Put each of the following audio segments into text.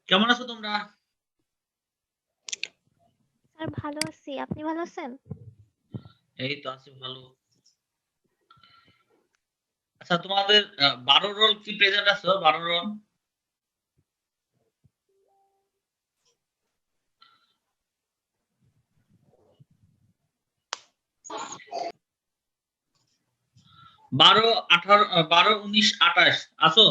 কেমন আছো তোমরা? স্যার ভালো আছি, আপনি ভালো আছেন? এই তো আছি ভালো। আচ্ছা, তোমাদের 12 রোল কি প্রেজেন্ট আছো? 12 রোল 12, 18, 12, 19, 28 আছো?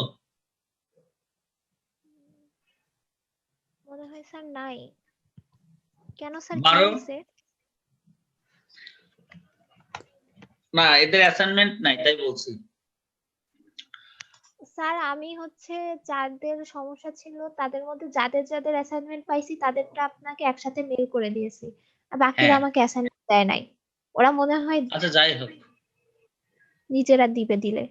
মনে হয় স্যার নাই। কেন স্যার, কি 12 হয়েছে? না, এদের অ্যাসাইনমেন্ট নাই তাই বলছি। স্যার আমি হচ্ছে যাদের সমস্যা ছিল তাদের মধ্যে যাদের যাদের অ্যাসাইনমেন্ট পাইছি তাদেরটা আপনাকে একসাথে মেল করে দিয়েছি, আর বাকিরা হ্যাঁ, আমাকে অ্যাসাইনমেন্ট দেয় নাই। ওরা মনে হয় আচ্ছা যাই হোক। নিজেরা দিবে দিলে।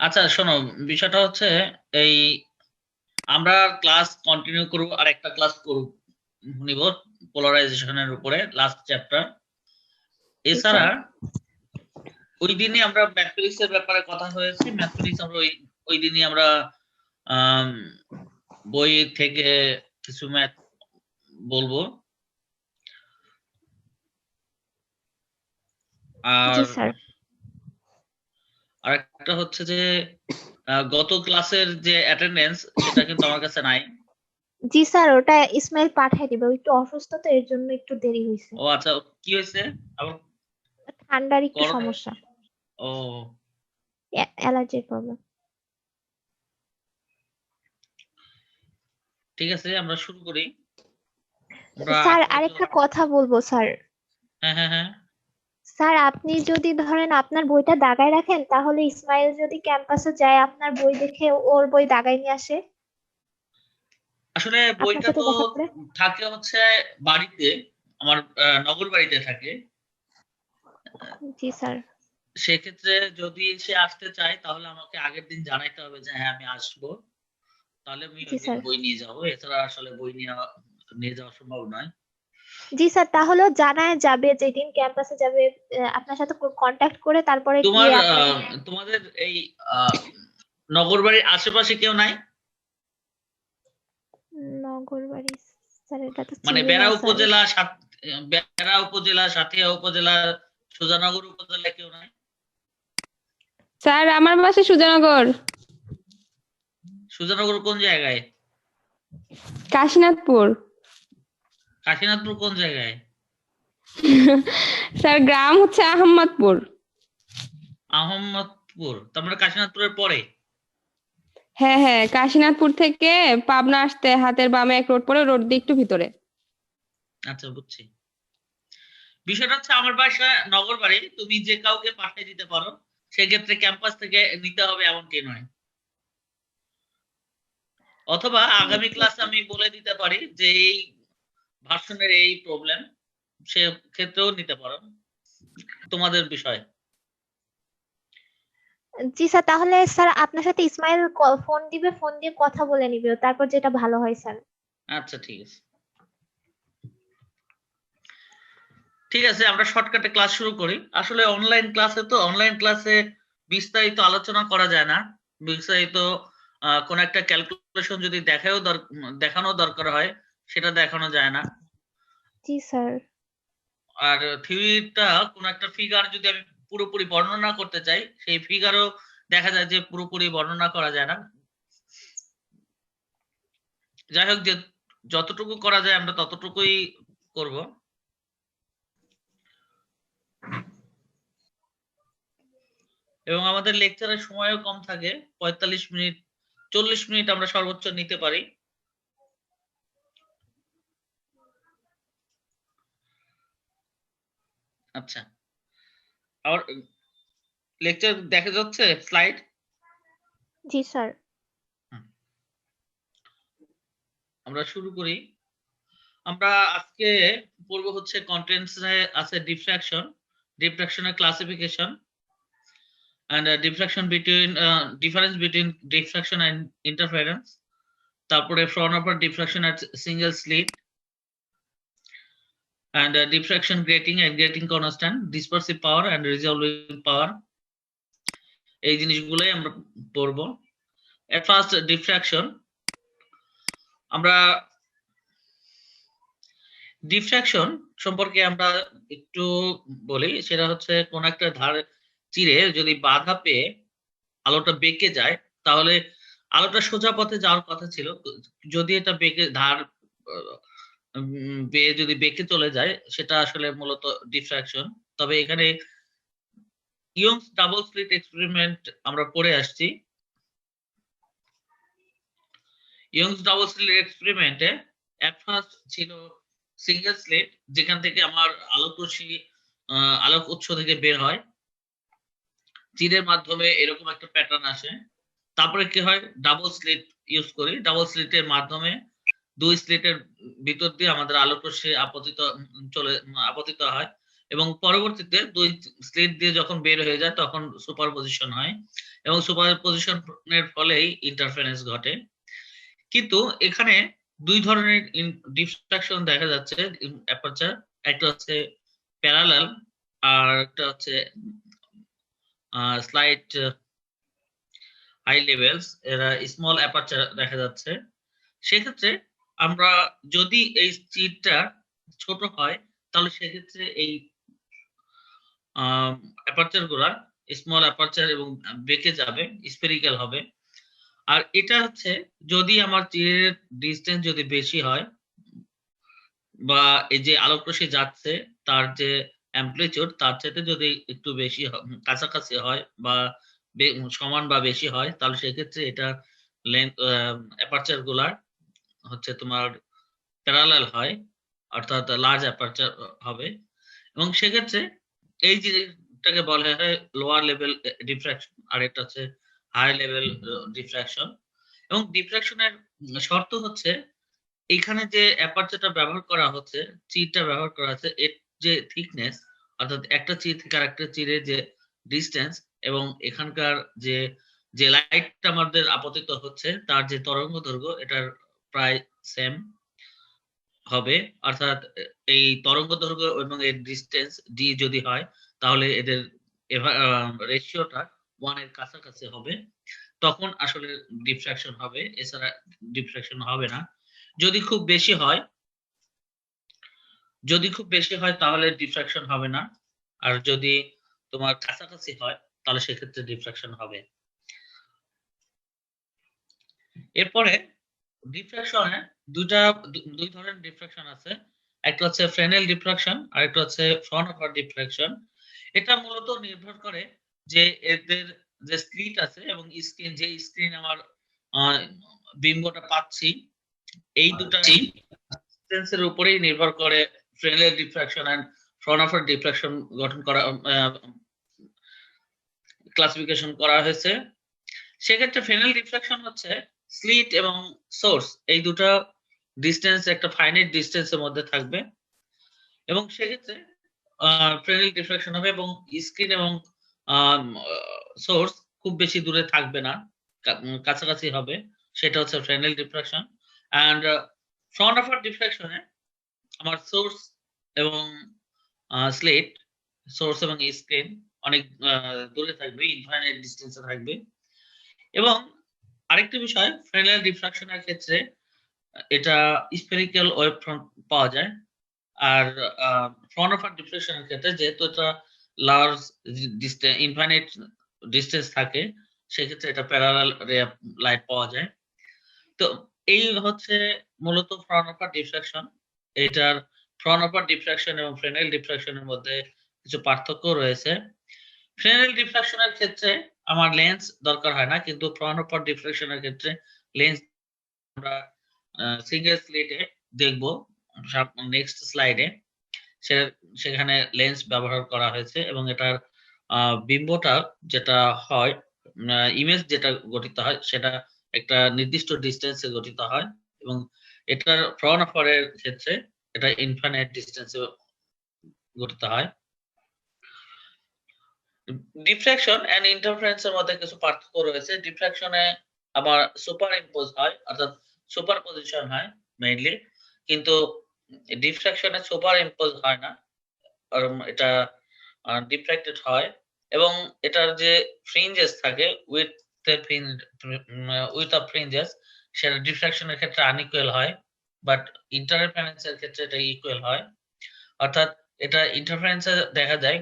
আচ্ছা শোনো, বিষয়টা হচ্ছে এই আমরা ক্লাস কন্টিনিউ করব, আর একটা ক্লাস করব নিব পোলারাইজেশনের উপরে, লাস্ট চ্যাপ্টার। জি এছাড়া স্যার। ওই দিনই আমরা ম্যাথমেটিক্স এর ব্যাপারে কথা হয়েছে, ম্যাথমেটিক্স আমরা ওই দিনই আমরা আম, বই থেকে কিছু ম্যাথ বলবো। জি আর স্যার। আরেকটা হচ্ছে যে গত ক্লাসের যে অ্যাটেন্ডেন্স সেটা কিন্তু আমার কাছে নাই। জি স্যার, ওটা ইসমাইল পাঠিয়ে দিবে, ও একটু অসুস্থ তো এর জন্য একটু দেরি হয়েছে। ও আচ্ছা, কি হয়েছে আবার? ঠান্ডার একটু করোনা? সমস্যা, ও অ্যালার্জির প্রবলেম। ঠিক আছে, আমরা শুরু করি। আমরা স্যার আপাতত আরেকটা কথা বলবো স্যার। হ্যাঁ হ্যাঁ হ্যাঁ। স্যার আপনি যদি ধরেন আপনার বইটা দাগায় রাখেন, তাহলে ইসমাইল যদি ক্যাম্পাসে যায় আপনার বই দেখে ওর বই দাগায় নিয়ে আসে আসলে আপনার বইটা সাথে তো দেখা করে। থাকে হচ্ছে বাড়িতে, আমার নগর বাড়িতে থাকে। জি স্যার। সেক্ষেত্রে যদি সে আসতে চায় তাহলে আমাকে আগের দিন জানাইতে হবে যে হ্যাঁ আমি আসবো, তাহলে আমি জি ওই দিন স্যার। বই নিয়ে যাবো। এছাড়া আসলে বই নিয়ে নিয়ে যাওয়া সম্ভব নয়। জি স্যার, তাহলেও জানায় যাবে যেদিন ক্যাম্পাসে যাবে, আপনার সাথে কন্ট্যাক্ট করে তারপরে তোমার গিয়ে আপনাকে। তোমাদের এই নগর বাড়ির আশেপাশে কেউ নাই? নগরবাড়ি? স্যার এটা তো মানে চিনি না স্যার। বেড়া উপজেলা, সাথিয়া উপজেলা, সুজানগর উপজেলা কেউ নাই? স্যার আমার বাসা সুজানগর। সুজানগর কোন জায়গায়? কাশীনাথপুর। কাশীনাথপুর কোন জায়গায়? স্যার গ্রাম হচ্ছে আহম্মদপুর। আহমদপুর, তার মানে কাশীনাথপুরের পরে? হ্যাঁ হ্যাঁ, কাশীনাথপুর থেকে পাবনা আসতে হাতের বামে এক রোড পড়ে, রোড দিয়ে একটু ভিতরে। আচ্ছা বুঝছি। বিষয়টা হচ্ছে আমার বাসা নগর বাড়ি, তুমি যে কাউকে পাঠিয়ে দিতে পারো, সেক্ষেত্রে ক্যাম্পাস থেকে নিতে হবে এমনটি নয়। অথবা আগামী জি ক্লাসে স্যার। আমি বলে দিতে পারি যে এই ভার্সনের এই প্রবলেম, সে ক্ষেত্রেও নিতে পারো, তোমাদের বিষয়। জি স্যার, তাহলে স্যার আপনার সাথে ইসমাইল ফোন দিবে, ফোন দিয়ে কথা বলে নিবে, তারপর যেটা ভালো হয় স্যার। আচ্ছা ঠিক আছে। ঠিক আছে, আমরা শর্টকাটে ক্লাস শুরু করি। আসলে অনলাইন ক্লাসে তো, অনলাইন ক্লাসে বিস্তারিত আলোচনা করা যায় না। বিস্তারিত কোন একটা ক্যালকুলেশন যদি দেখানো দরকার হয়, সেটা দেখানো যায় না। জি স্যার। আর থিওরিটা কোন একটা ফিগার যদি আমি পুরোপুরি বর্ণনা করতে চাই, সেই ফিগারও দেখা যায় যে পুরোপুরি বর্ণনা করা যায় না। যাই হোক, যে যতটুকু করা যায় আমরা ততটুকুই করব। এবং আমাদের লেকচারের সময়ও কম থাকে, 45 মিনিট, 40 মিনিট আমরা সর্বোচ্চ নিতে পারি। আচ্ছা, আর লেকচার দেখা যাচ্ছে স্লাইড? জি স্যার। আমরা শুরু করি। আমরা আজকে পড়বো হচ্ছে কন্টেন্টস আছে ডিফ্রাকশন, ডিফ্রাকশনের classification, and difference between diffraction and interference, তারপরে Fraunhofer diffraction at single slit, and diffraction grating and grating constant, dispersive power and resolving power, এই জিনিসগুলোই আমরা পড়বো। At first diffraction, আমরা ডিফ্রাকশন সম্পর্কে আমরা একটু বলি, সেটা হচ্ছে কোন একটা ধার চিরে যদি বাধা পেয়ে আলোটা বেঁকে যায়, তাহলে আলোটা সোজা পথে যাওয়ার কথা ছিল, যদি এটা বেঁকে ধার বেয়ে যদি বেঁকে চলে যায়, সেটা আসলে মূলত ডিফ্রাকশন। তবে এখানে ইয়ংস ডাবল স্লিট এক্সপেরিমেন্ট আমরা পড়ে আসছি। ইয়ংস ডাবল স্লিট এক্সপেরিমেন্টে এট ফার্স্ট ছিল সিঙ্গেল স্লিট, যেখান থেকে আমার আলোক রশ্মি আলোক উৎস থেকে বের হয়, চিরের মাধ্যমে এরকম একটা প্যাটার্ন আসে। তারপরে কি হয়, ডাবল স্লিট ইউজ করি, ডাবল স্লিটের মাধ্যমে দুই স্লিটের ভিতর দিয়ে আমাদের আলোক রশ্মি আপতিত হয়, এবং পরবর্তীতে দুই স্লিট দিয়ে যখন বের হয়ে যায় তখন সুপারপজিশন হয়, এবং সুপারপজিশনের ফলেই ইন্টারফারেন্স ঘটে। কিন্তু এখানে দুই ধরনের ডিফ্রাকশন দেখা যাচ্ছে অ্যাপারচার, একটা হচ্ছে প্যারালাল আর একটা হচ্ছে স্লাইট হাই লেভেলস, এরা স্মল অ্যাপারচার দেখা যাচ্ছে। সেক্ষেত্রে আমরা যদি এই চিরটা ছোট হয়, তাহলে সেক্ষেত্রে এই অ্যাপারচার গুলা স্মল অ্যাপারচার এবং বেঁকে যাবে, স্ফেরিক্যাল হবে। আর এটা হচ্ছে যদি আমার চিরের ডিস্টেন্স যদি বেশি হয়, বা এই যে আলোক রশ্মি যাচ্ছে তার যে অ্যাম্পলিটিউড তার চাইতে যদি একটু বেশি কাছাকাছি হয় বা সমান বা বেশি হয়, তাহলে সেক্ষেত্রে এটা লেন্থ অ্যাপারচার গুলার হচ্ছে তোমার প্যারালাল হয়, অর্থাৎ লার্জ অ্যাপারচার হবে, এবং সেক্ষেত্রে এই জিনিসটাকে বলা হয় লোয়ার লেভেল ডিফ্রাকশন, আর এটা হচ্ছে হাই লেভেল ডিফ্রাকশন। এবং ডিফ্রাকশনের শর্ত হচ্ছে এখানে যে অ্যাপারচারটা ব্যবহার করা হচ্ছে, চিরটা ব্যবহার করা হচ্ছে, এর যে থিকনেস, অর্থাৎ একটা চির থেকে আরেকটা চিরের যে ডিস্টেন্স, এবং এখানকার যে যে লাইটটা আমাদের আপতিত হচ্ছে তার যে তরঙ্গ দৈর্ঘ্য, এটার প্রায় সেম হবে। অর্থাৎ এই তরঙ্গ দৈর্ঘ্য এবং এর ডিস্টেন্স ডি যদি হয়, তাহলে এদের রেশিওটা 1 এর কাছাকাছি হবে, তখন আসলে ডিফ্রাকশন হবে, এছাড়া ডিফ্রাকশন হবে না। যদি খুব বেশি হয় তাহলে ডিফ্রাকশন হবে না, আর যদি তোমার কাছাকাছি হয় তাহলে সেক্ষেত্রে ডিফ্রাকশন হবে। এরপরে ডিফ্রাকশনে দুই ধরনের ডিফ্রাকশন আছে, একটা হচ্ছে ফ্রেনেল ডিফ্রাকশন আর একটা হচ্ছে ফ্রনহফার ডিফ্রাকশন। এটা মূলত নির্ভর করে যে এদের যে স্লিট আছে এবং স্ক্রিন আমার বিম্বটা পাচ্ছি, এই দুটা ডিস্টেন্সের উপরেই নির্ভর করে Fresnel diffraction and Fraunhofer diffraction গঠন করা ক্লাসিফিকেশন করা হয়েছে। সেক্ষেত্রে ফ্রেনেল ডিফ্রাকশন হচ্ছে স্লিট এবং সোর্স এই দুটো ডিস্টেন্স একটা ফাইনাইট ডিস্টেন্সের মধ্যে থাকবে, এবং সেক্ষেত্রে ফ্রেনেল ডিফ্রাকশন হবে, এবং স্ক্রিন এবং সোর্স খুব বেশি দূরে থাকবে না, কাছাকাছি হবে, সেটা হচ্ছে ফ্রেনেল ডিফ্রাকশন। অ্যান্ড ফ্রনহফার ডিফ্রাকশনে আমার সোর্স এবং স্লিট, সোর্স এবং স্ক্রিন অনেক দূরে থাকবে, ইনফাইনাইট ডিস্টেন্সে থাকবে। এবং আরেকটা বিষয়, ফ্রেনেল ডিফ্রাকশনের ক্ষেত্রে এটা স্ফেরিক্যাল ওয়েভ ফ্রন্ট পাওয়া যায়, আর ফ্রনহফার ডিফ্রাকশনের ক্ষেত্রে যেহেতু এটা লার্জ ডিস্টেন্স ইনফাইনাইট ডিস্টেন্স থাকে, সেক্ষেত্রে এটা প্যারালাল রে লাইট পাওয়া যায়। তো এই হচ্ছে মূলত ফ্রনহফার ডিফ্রাকশন। এটার ফ্রনহফার ডিফ্রাকশন এবং ফ্রেনেল ডিফ্রাকশনের মধ্যে কিছু পার্থক্য রয়েছে। ফ্রেনেল ডিফ্রাকশনের ক্ষেত্রে আমার লেন্স দরকার হয় না, কিন্তু ফ্রনহফার ডিফ্রাকশনের ক্ষেত্রে লেন্স আমরা সিঙ্গেল স্লিটে দেখব নেক্সট স্লাইডে, সেখানে লেন্স ব্যবহার করা হয়েছে, এবং এটার বিম্বটা যেটা হয়, ইমেজ যেটা গঠিত হয়, সেটা একটা নির্দিষ্ট ডিস্টেন্সে গঠিত হয়, এবং এটার ফ্রনহফারের ক্ষেত্রে এটা ইনফাইনাইট ডিস্টেন্সে গঠিত হয়। ডিফ্রাকশন এন্ড ইন্টারফারেন্সের মধ্যে কিছু পার্থক্য রয়েছে। ডিফ্রাকশনে আবার সুপার ইম্পোজ হয়, অর্থাৎ সুপারপজিশন হয় মেইনলি, কিন্তু ডিফ্রাকশনে সুপার ইম্পোজ হয় না, এটা ডিফ্রাক্টেড হয়, এবং এটার যে ফ্রিঞ্জেস থাকে উইথ অফ ফ্রিঞ্জেস, সেটা ডিফ্রাকশনের ক্ষেত্রে আনইকুয়াল হয়, বাট ইন্টারফারেন্সের ক্ষেত্রে এটা ইকুয়াল হয়। অর্থাৎ এটা ইন্টারফারেন্সে দেখা যায়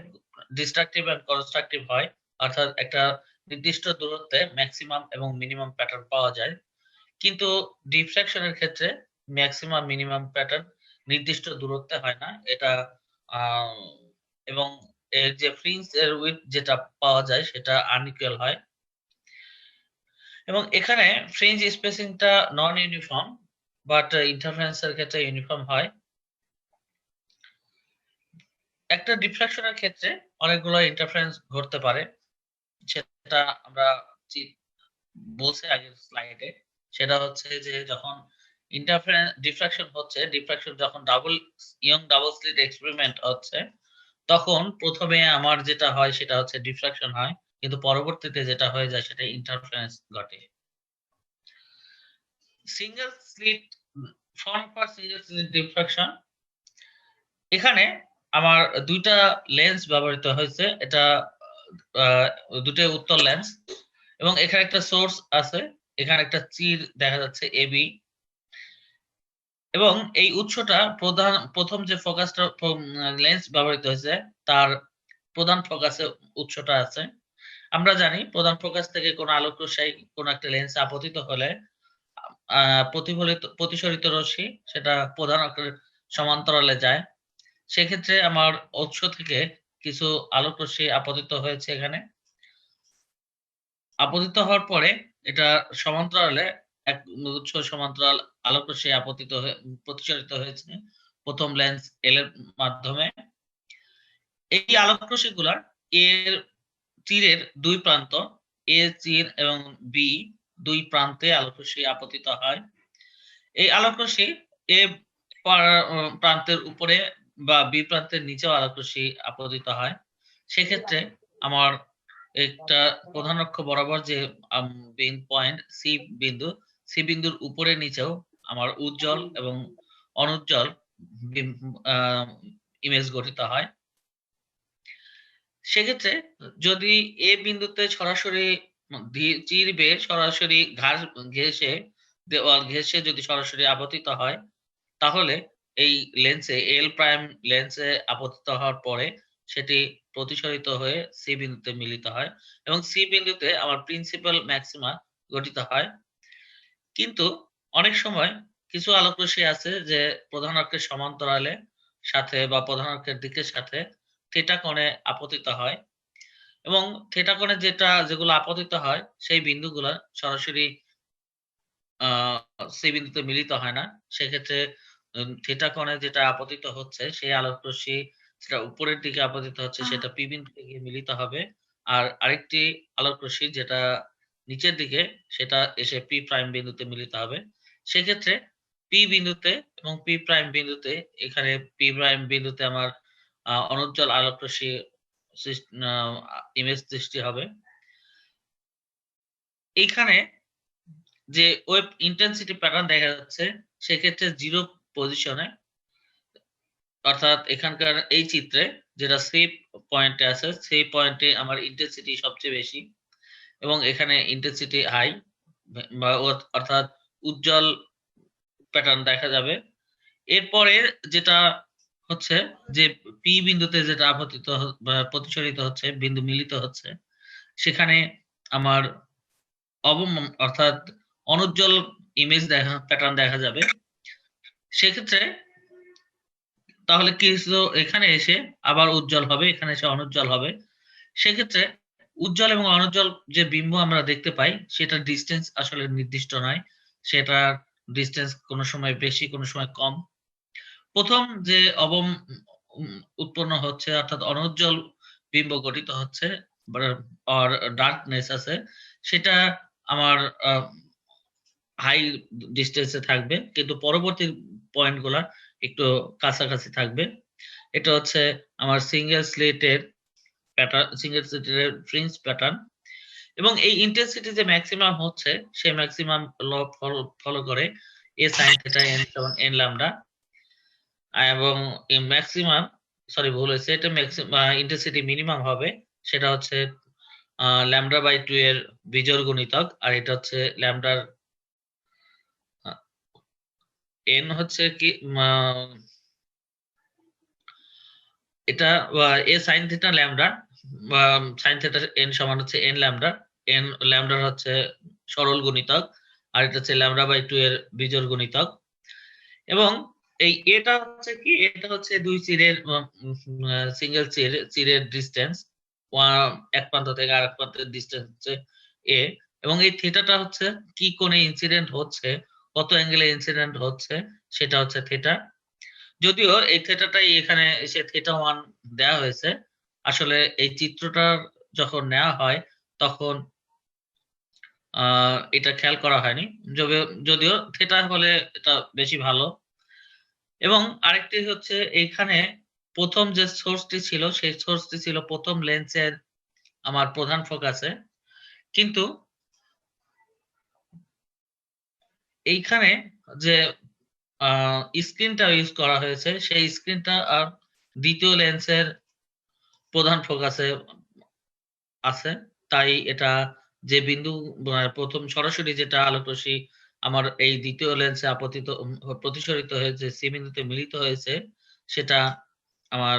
ডিস্ট্রাকটিভ এন্ড কনস্ট্রাকটিভ হয়, অর্থাৎ একটা নির্দিষ্ট দূরত্বে ম্যাক্সিমাম এবং মিনিমাম প্যাটার্ন পাওয়া যায়। কিন্তু ডিফ্রাকশনের ক্ষেত্রে ম্যাক্সিমাম মিনিমাম প্যাটার্ন নির্দিষ্ট দূরত্বে হয় না, এটা এবং এর যে ফ্রিঞ্জ এর উইথ যেটা পাওয়া যায় সেটা আনইকুয়াল হয়। এবং এখানে ফ্রিঞ্জ স্পেসিংটা নন ইউনিফর্ম, বাট ইন্টারফারেন্সের ক্ষেত্রে ইউনিফর্ম হয়। একটা ডিফ্রাকশনের ক্ষেত্রে অনেকগুলো ইন্টারফারেন্স ঘটতে পারে, সেটা আমরা বলছি আগের স্লাইডে। সেটা হচ্ছে যে যখন ডিফ্রাকশন হচ্ছে, ডিফ্রাকশন যখন ডাবল স্লিট এক্সপেরিমেন্ট হচ্ছে, তখন প্রথমে আমার যেটা হয় সেটা হচ্ছে ডিফ্রাকশন হয়, কিন্তু পরবর্তীতে যেটা হয়ে যায় সেটা ইন্টারফারেন্স ঘটে। Single slit form for single slit diffraction, এখানে আমার দুইটা লেন্স ব্যবহৃত হয়েছে, এটা দুটোই উত্তল লেন্স, এবং এখানে একটা সোর্স আছে, এখানে একটা চির দেখা যাচ্ছে এবি, এবং এই উৎসটা প্রথম যে ফোকাসটা লেন্স ব্যবহৃত হয়েছে তার প্রধান ফোকাসে উৎসটা আছে। আমরা জানি প্রধান ফোকাস থেকে কোনো আলোক রশ্মি কোন একটা লেন্স আপতিত হলে প্রতিসরিত রশ্মি সেটা প্রধান অক্ষের সমান্তরালে যায়। সেক্ষেত্রে আমার উৎস থেকে কিছু আলোক রশ্মি আপতিত হয়েছে, এখানে আপতিত হওয়ার পরে এটা সমান্তরালে এক উৎস সমান্তরাল আলোক রশ্মি আপতিত হয়ে প্রতিসরিত হয়েছে প্রথম লেন্স এল এর মাধ্যমে। এই আলোক রশ্মিগুলা এর তীরের দুই প্রান্ত, এ তীর এবং বি দুই প্রান্তে আলোক রশ্মি আপতিত হয়। এই আলোক রশ্মি এ প্রান্তের উপরে বা বি প্রান্তের নিচেও আলোক রশ্মি আপতিত হয়। সেক্ষেত্রে আমার একটা প্রধান অক্ষ বরাবর যে পয়েন্ট সি বিন্দুর উপরে নিচেও আমার উজ্জ্বল এবং অনুজ্জ্বল ইমেজ গঠিত হয়। সেক্ষেত্রে যদি এ বিন্দুতে সরাসরি তীর বেয়ে সরাসরি দেওয়াল ঘেঁষে যদি সরাসরি আপতিত হয়, তাহলে এই লেন্সে এল প্রাইম লেন্সে আপতিত হওয়ার পরে সেটি প্রতিসরিত হয়ে সি বিন্দুতে মিলিত হয়, এবং সি বিন্দুতে আমার প্রিন্সিপাল ম্যাক্সিমা গঠিত হয়। কিন্তু অনেক সময় কিছু আলোক রশ্মি আছে যে প্রধান অক্ষের সমান্তরালে সাথে বা প্রধান অক্ষের দিকের সাথে থিটা কোণে আপতিত হয়, এবং থিটা কোণে যেগুলো আপতিত হয় সেই বিন্দুগুলো সরাসরি সেই বিন্দুতে মিলিত হয় না। সেক্ষেত্রে থিটা কোণে যেটা আপতিত হচ্ছে সেই আলোক রশ্মি সেটা উপরের দিকে আপতিত হচ্ছে, সেটা পি বিন্দুতে গিয়ে মিলিত হবে, আর আরেকটি আলোক রশ্মি যেটা নিচের দিকে সেটা এসে পি প্রাইম বিন্দুতে মিলিত হবে। সেক্ষেত্রে পি বিন্দুতে এবং পি প্রাইম বিন্দুতে, এখানে পি প্রাইম বিন্দুতে আমার অনুজ্জ্বল আলোক রশ্মি ইমেজ সৃষ্টি হবে। এইখানে যে ওয়েভ ইন্টেন্সিটি প্যাটার্ন দেখা যাচ্ছে সেক্ষেত্রে জিরো পজিশনে, অর্থাৎ এখানকার এই চিত্রে যেটা সি পয়েন্টে আছে সেই পয়েন্টে আমার ইন্টেন্সিটি সবচেয়ে বেশি, এবং এখানে ইন্টেন্সিটি হাই বা অর্থাৎ উজ্জ্বল প্যাটার্ন দেখা যাবে। এরপরে যেটা হচ্ছে যে পি বিন্দুতে যেটা আপতিত বা প্রতিসরিত হচ্ছে, বিন্দু মিলিত হচ্ছে, সেখানে আমার অর্থাৎ অনুজ্জ্বল ইমেজ প্যাটার্ন দেখা যাবে। সেক্ষেত্রে তাহলে কিছু এখানে এসে আবার উজ্জ্বল হবে, এখানে এসে অনুজ্জ্বল হবে। সেক্ষেত্রে উজ্জ্বল এবং অনুজ্জ্বল যে বিম্ব আমরা দেখতে পাই সেটার ডিস্টেন্স আসলে নির্দিষ্ট নয়, সেটার ডিস্টেন্স কোনো সময় বেশি কোনো সময় কম। প্রথম যে উৎপন্ন হচ্ছে অর্থাৎ অনুজ্জ্বল বিম্ব গঠিত হচ্ছে আর ডার্কনেস আছে, সেটা আমার হাই ডিস্টেন্সে থাকবে, কিন্তু পরবর্তী পয়েন্ট গুলা একটু কাছাকাছি থাকবে। এটা হচ্ছে আমার সিঙ্গেল স্লিটের প্যাটার্ন, সিঙ্গেল স্লিটের ফ্রিঞ্জ প্যাটার্ন। এবং এই ইন্টেন্সিটি যে ম্যাক্সিমাম হচ্ছে সেই ম্যাক্সিমাম ল ফলো করে এ সাইন থিটা এন সমান এন ল্যামডা। এবং ম্যাক্সিমাম, সরি ভুল হয়েছে, এটা ম্যাক্সিমাম ইন্টেন্সিটি মিনিমাম হবে, সেটা হচ্ছে λ/2 এর বিজোড় গুণিতক, আর এটা হচ্ছে ল্যামডার এন হচ্ছে কি এটা a sine theta lambda, sine theta n সমান হচ্ছে এন ল্যামডা, এন ল্যামডার হচ্ছে সরল গুণিতক, আর এটা হচ্ছে λ/2 এর বিজোড় গুণিতক। এবং এই এটা হচ্ছে কি, এটা হচ্ছে দুই চিরের সিঙ্গেল চিরের ডিস্টেন্স, এক প্রান্ত থেকে আরেক প্রান্তের ডিস্টেন্স হচ্ছে এ, এবং এই থিটাটা হচ্ছে কি কোণে ইনসিডেন্ট হচ্ছে, কত অ্যাঙ্গেলে ইনসিডেন্ট হচ্ছে, সেটা হচ্ছে থিটা। যদিও এই থিটাটাই এখানে এসে θ1 দেওয়া হয়েছে, আসলে এই চিত্রটা যখন নেওয়া হয় তখন এটা খেয়াল করা হয়নি, যদিও থিটা হলে এটা বেশি ভালো। এবং আরেকটি হচ্ছে এইখানে প্রথম যে সোর্সটি ছিল, সেই সোর্সটি ছিল প্রথম লেন্সের আমার প্রধান ফোকাসে, কিন্তু এইখানে যে স্ক্রিনটা ইউজ করা হয়েছে, সেই স্ক্রিনটা আর দ্বিতীয় লেন্সের প্রধান ফোকাসে আছে, তাই এটা যে বিন্দু প্রথম সরাসরি যেটা আলোকরশ্মি আমার এই দ্বিতীয় লেন্সে আপতিত প্রতিসরিত হয়েছে, সি বিন্দুতে মিলিত হয়েছে, সেটা আমার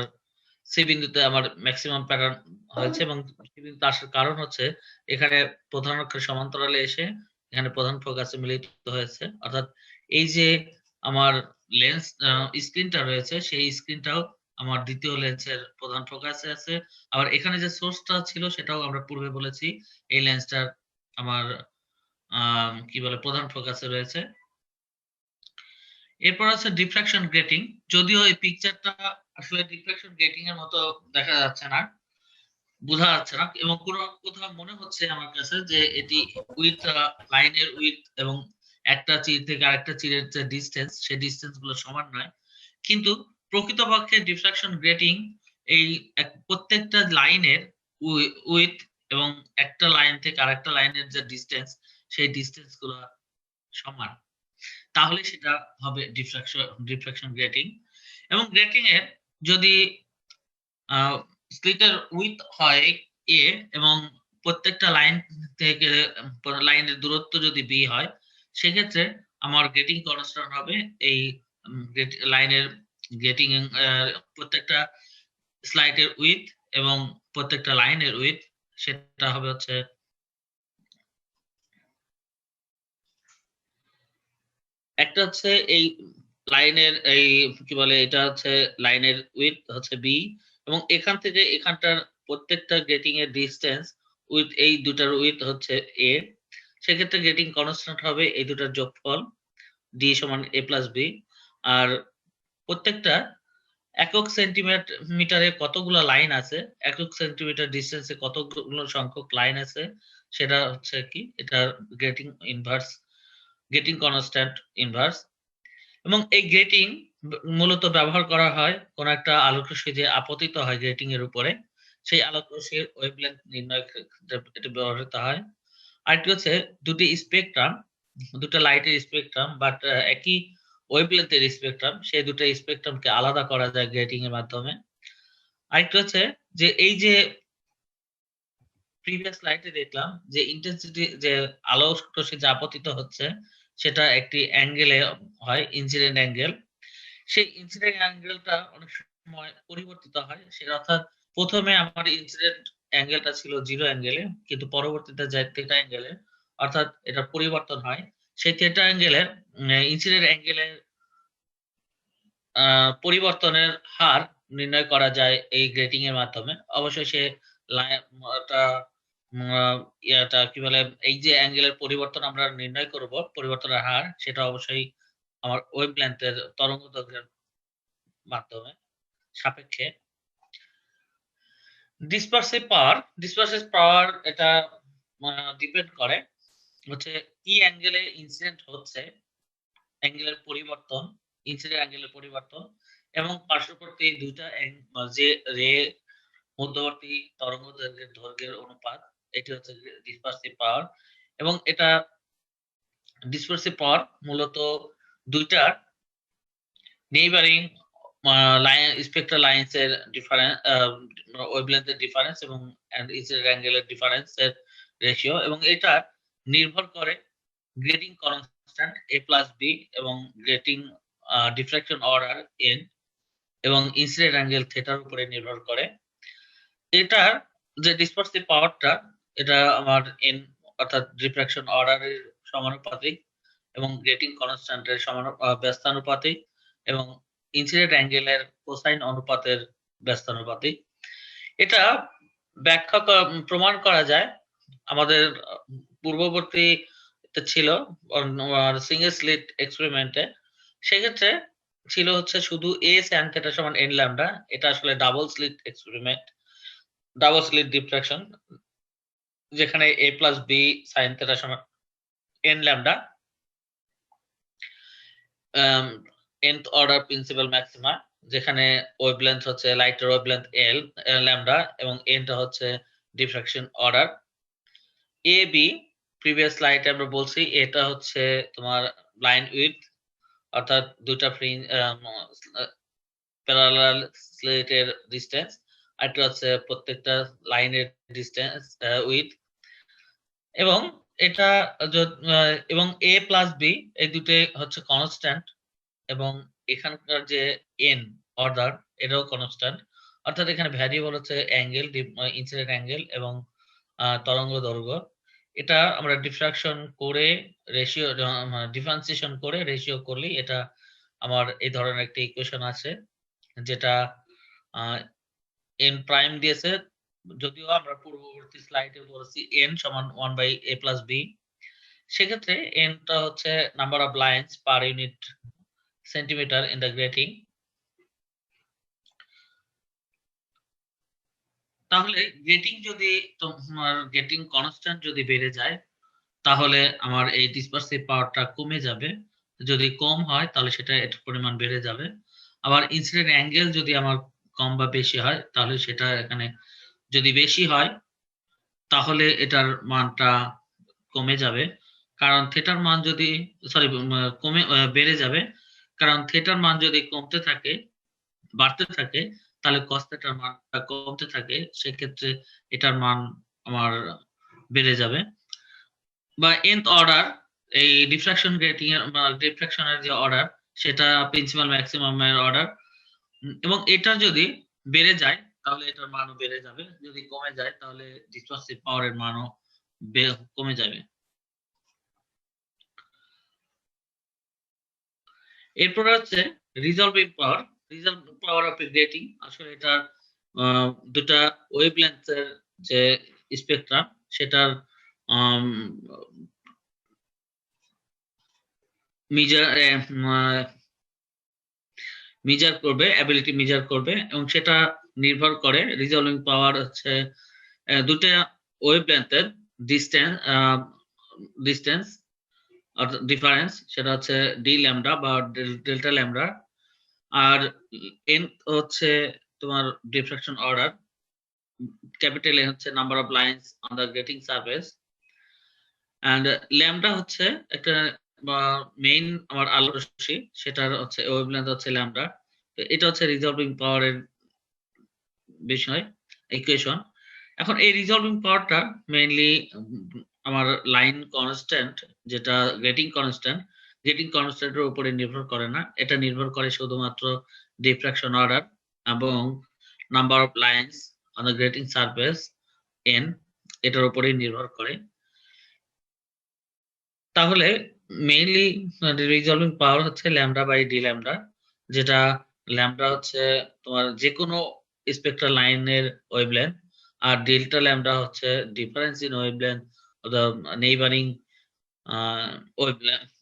সি বিন্দুতে আমার ম্যাক্সিমাম প্যাটার্ন হয়েছে। এবং সি বিন্দুতে আসার কারণ হচ্ছে এখানে প্রধান অক্ষের সমান্তরালে এসে এখানে প্রধান ফোকাসে মিলিত হয়েছে, অর্থাৎ এই যে আমার লেন্স স্ক্রিনটা রয়েছে, সেই স্ক্রিনটাও আমার দ্বিতীয় লেন্সের প্রধান ফোকাসে আছে। আবার এখানে যে সোর্সটা ছিল সেটাও আমরা পূর্বে বলেছি এই লেন্সটার আমার কি বলে প্রধান ফোকাসে রয়েছে। এরপর আছে ডিফ্রাকশন গ্রেটিং, যদিও এই পিকচারটা আসলে ডিফ্রাকশন গ্রেটিং এর মতো দেখা যাচ্ছে না, বোঝা যাচ্ছে না, এবং কোথাও মনে হচ্ছে আমার কাছে যে এটি উইথ লাইনের উইথ এবং একটা চির থেকে আরেকটা চিরের যে ডিস্টেন্স, সেই ডিস্টেন্স গুলো সমান নয়। কিন্তু প্রকৃতপক্ষে ডিফ্রাকশন গ্রেটিং এই প্রত্যেকটা লাইনের উইথ এবং একটা লাইন থেকে আরেকটা লাইনের যে ডিস্টেন্স, সেই ডিস্টেন্স গুলো সমান, তাহলে সেটা হবে ডিফ্রাকশন গ্রেটিং। এবং গ্রেটিং এর যদি স্লিটের উইথ হয় এ এবং প্রত্যেকটা লাইন থেকে লাইনের দূরত্ব যদি বি হয়, সেক্ষেত্রে আমার গ্রেটিং কনস্ট্যান্ট হবে এই লাইনের গ্রেটিং, প্রত্যেকটা স্লাইডের উইথ এবং প্রত্যেকটা লাইনের উইথ, সেটা হবে হচ্ছে একটা হচ্ছে এই লাইনের এই কি বলে, এটা হচ্ছে লাইনের উইথ হচ্ছে বি, এবং এখান থেকে এখানটার প্রত্যেকটা গ্রেটিং এর ডিস্টেন্স উইথ এই দুটার উইথ হচ্ছে এ, সেক্ষেত্রে গ্রেটিং কনস্ট্যান্ট হবে এই দুটার যোগফল, ডি সমান এ প্লাস বি। আর প্রত্যেকটা একক সেন্টিমিটারে কতগুলো লাইন আছে, একক সেন্টিমিটার ডিস্টেন্সে কতগুলো সংখ্যক লাইন আছে, সেটা হচ্ছে কি এটা grating inverse, grating constant inverse. এবং এই গ্রেটিং মূলত ব্যবহার করা হয় কোন একটা আলোকরশ্মি যে আপতিত হয় গ্রেটিং এর উপরে, সেই আলোকরশ্মির ওয়েভলেন্থ নির্ণয় ক্ষেত্রে এটা ব্যবহৃত হয়। আরেকটি হচ্ছে দুটি স্পেকট্রাম, দুটো লাইটের স্পেকট্রাম বাট একই ওয়েভলেন্থের স্পেকট্রাম, সেই দুটো স্পেকট্রামকে আলাদা করা যায় গ্রেটিং এর মাধ্যমে। আরেকটি হচ্ছে যে এই যে প্রিভিয়াস স্লাইডে দেখলাম যে ইন্টেন্সিটি যে আলো রশ্মি যে আপতিত হচ্ছে, সেটা একটি অ্যাঙ্গেলে হয়, ইনসিডেন্ট অ্যাঙ্গেল। সেই ইনসিডেন্ট অ্যাঙ্গেলটা অনেক সময় পরিবর্তিত হয়, সেটা অর্থাৎ প্রথমে আমার ইনসিডেন্ট অ্যাঙ্গেলটা ছিল 0 অ্যাঙ্গেলে, কিন্তু পরবর্তীতে যায় থিটা অ্যাঙ্গেলে, অর্থাৎ এটা পরিবর্তন হয়। সেই থিটা অ্যাঙ্গেলের ইনসিডেন্ট অ্যাঙ্গেলের পরিবর্তনের হার নির্ণয় করা যায় এই গ্রেটিং এর মাধ্যমে। অবশ্যই সে একটা ইয়াটা কি বলে, এই যে অ্যাঙ্গেলের পরিবর্তন আমরা নির্ণয় করব, পরিবর্তনের হার, সেটা অবশ্যই আমার ওয়েভলেন্থের তরঙ্গ দৈর্ঘ্যের মাধ্যমে সাপেক্ষে। ডিসপারসিভ পাওয়ার এটা ডিপেন্ড করে হচ্ছে কি অ্যাঙ্গেলে ইনসিডেন্ট হচ্ছে, অ্যাঙ্গেলের পরিবর্তন, ইনসিডেন্ট অ্যাঙ্গেলের পরিবর্তন এবং পার্শ্ববর্তী দুইটা যে রে মধ্যবর্তী তরঙ্গ দৈর্ঘ্যের অনুপাত, এটি হচ্ছে ডিসপারসিভ পাওয়ার। এবং এটা ডিসপারসিভ পাওয়ার মূলত দুইটার নেইবারিং লাইন স্পেক্ট্রাল লাইন্স এর ডিফারেন্স, ওয়েভলেন্থের ডিফারেন্স এবং ইনসিডেন্ট অ্যাঙ্গেলের ডিফারেন্স এর রেশিও, এবং এটা নির্ভর করে grating constant a plus b এবং গ্রেটিং ডিফ্রাকশন অর্ডার n এবং ইনসিডেন্ট অ্যাঙ্গেল থিটার উপরে নির্ভর করে। এটার যে ডিসপারসিভ পাওয়ারটা, এটা আমার n অর্থাৎ ডিফ্রাকশন অর্ডারের সমানুপাতিক এবং গ্রেটিং কনস্ট্যান্টের ব্যস্তানুপাতিক এবং ইনসিডেন্ট অ্যাঙ্গেলের কোসাইন অনুপাতের ব্যস্তানুপাতিক। এটা প্রমাণ করা যায় আমাদের পূর্ববর্তী ছিল সিঙ্গেল স্লিট এক্সপেরিমেন্টে। সেক্ষেত্রে ছিল হচ্ছে শুধু a sin θ সমান n ল্যামডা। এটা আসলে double slit experiment, double slit diffraction, যেখানে a প্লাস বি sin θ সমান n lambda, nth order principal maxima, যেখানে ওয়েভলেন্থ হচ্ছে লাইটের ওয়েভলেন্থ l ল্যামডা এবং nটা হচ্ছে diffraction order. A B previous স্লাইডে আমরা বলছি এটা হচ্ছে তোমার লাইন উইডথ, অর্থাৎ দুটা প্যারালাল স্লিটের ডিসটেন্স, আর এটা হচ্ছে প্রত্যেকটা লাইনের ডিসটেন্স উইডথ। এবং এটা এবং a প্লাস বি এই দুটো হচ্ছে কনস্ট্যান্ট, এবং এখানকার যে n অর্ডার এটাও কনস্ট্যান্ট, অর্থাৎ এখানে ভ্যারিয়েবল হচ্ছে অ্যাঙ্গেল, ইনসিডেন্ট অ্যাঙ্গেল এবং তরঙ্গ দৈর্ঘ্য। এটা আমরা ডিফ্রাকশন করে রেশিও, ডিফারেন্সিয়েশন করে রেশিও করলেই এটা আমার এই ধরনের একটা ইকুয়েশন আছে, যেটা n প্রাইম দিয়েছে, যদিও আমরা পূর্ববর্তী স্লাইডে বলেছি n সমান 1/a প্লাস b। সেক্ষেত্রে n টা হচ্ছে number of lines per unit centimetre in the grating. তাহলে গ্রেটিং যদি তোমার গ্রেটিং কনস্ট্যান্ট যদি বেড়ে যায়, তাহলে আমার এই ডিসপারসিভ পাওয়ারটা কমে যাবে। যদি কম হয় তাহলে সেটা এর পরিমাণ বেড়ে যাবে। আবার ইনসিডেন্ট অ্যাঙ্গেল যদি আমার কম বা বেশি হয়, তাহলে সেটা এখানে যদি বেশি হয় তাহলে এটার মানটা কমে যাবে, কারণ থিটার মান যদি বেড়ে যাবে, কারণ থিটার মান যদি কমতে থাকে, বাড়তে থাকে, তাহলে কস থিটার মানটা কমতে থাকে, সেক্ষেত্রে এটার মান আমার বেড়ে যাবে। বা nth অর্ডার এই ডিফ্রাকশন গ্রেটিং এর ডিফ্রাকশনের যে অর্ডার, সেটা প্রিন্সিপাল ম্যাক্সিমামের অর্ডার, এবং এটা যদি বেড়ে যায় তাহলে এটার মানও বেড়ে যাবে, যদি কমে যায় তাহলে ডিসপারসিভ পাওয়ারের মানও কমে যাবে। এরপর হচ্ছে resolving power. Resolving power of grating, আসলে এটা দুটা ওয়েভলেন্থের যে স্পেকট্রাম সেটার মেজার করবে, অ্যাবিলিটি মেজার করবে, এবং সেটা নির্ভর করে রিজলভিং পাওয়ার হচ্ছে দুটা ওয়েভলেন্থের ডিস্টেন্স অর্থাৎ ডিফারেন্স, সেটা হচ্ছে ডি ল্যামডা বা ডেল্টা ল্যামডা, আর এন হচ্ছে তোমার ডিফ্রাকশন অর্ডার, ক্যাপিটাল এ হচ্ছে number of lines on the grating surface, and lambda হচ্ছে একটা মেইন আমার আলো রশ্মি, সেটার হচ্ছে ওয়েভলেন্থ হচ্ছে ল্যামডা। তো এটা হচ্ছে রিজলভিং পাওয়ারের বিষয় ইকুয়েশন। এখন এই রিজলভিং পাওয়ারটা মেইনলি আমার লাইন কনস্ট্যান্ট, যেটা গ্রেটিং কনস্ট্যান্টের উপরে নির্ভর করে না, এটা নির্ভর করে শুধুমাত্র ডিফ্রাকশন অর্ডার এবং number of lines on the grating surface n, এটার উপরেই নির্ভর করে। তাহলে মেইনলি রিজলভিং পাওয়ার হচ্ছে ল্যামডা বাই ডি ল্যামডা, যেটা ল্যামডা হচ্ছে তোমার যে কোনো স্পেক্ট্রাল লাইনের ওয়েভলেন্থ, আর ডেল্টা ল্যামডা হচ্ছে difference in wavelength of the neighbouring wavelength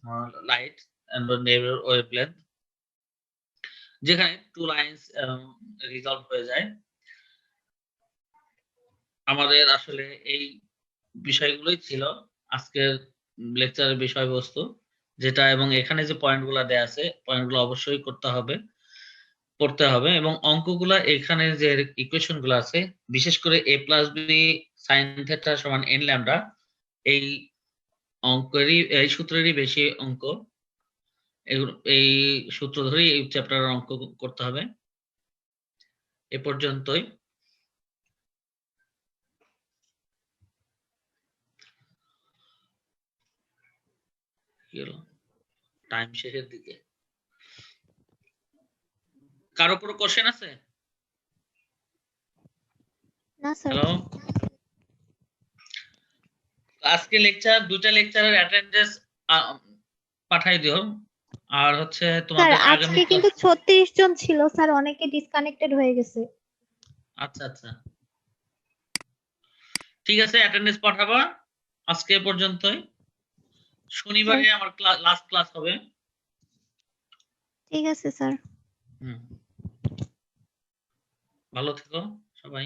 light and the neighbor wavelength, যেখানে টু লাইন্স রিজলভ হয়ে যায়। আমাদের আসলে এই বিষয়গুলোই ছিল আজকের লেকচারের বিষয়বস্তু, যেটা এবং এখানে যে পয়েন্টগুলো দেয়া আছে পয়েন্টগুলো অবশ্যই পড়তে হবে, এবং অঙ্কগুলা এখানে যে ইকুয়েশন গুলো আছে, বিশেষ করে a plus b sine theta সমান n ল্যামডা, এই অঙ্কেরই এই সূত্রেরই বেশি অঙ্ক, এই সূত্র ধরেই এই চ্যাপ্টারের অঙ্ক করতে হবে। এ পর্যন্তই। টাইম শেষের দিকে। কারো কোনো কোশ্চেন আছে? না স্যার। হ্যালো, আজকে দুইটা লেকচারের অ্যাটেন্ডেন্স পাঠাই দিও। আর হচ্ছে স্যার তোমাদের আগামী আজকে কিন্তু 36 জন ছিল স্যার, অনেকে ডিসকানেক্টেড হয়ে গেছে। আচ্ছা আচ্ছা, ঠিক আছে, অ্যাটেন্ডেন্স পাঠাবা। আজকে এ পর্যন্তই। শনিবারে আমার লাস্ট ক্লাস হবে। ঠিক আছে স্যার। ভালো থেকো সবাই।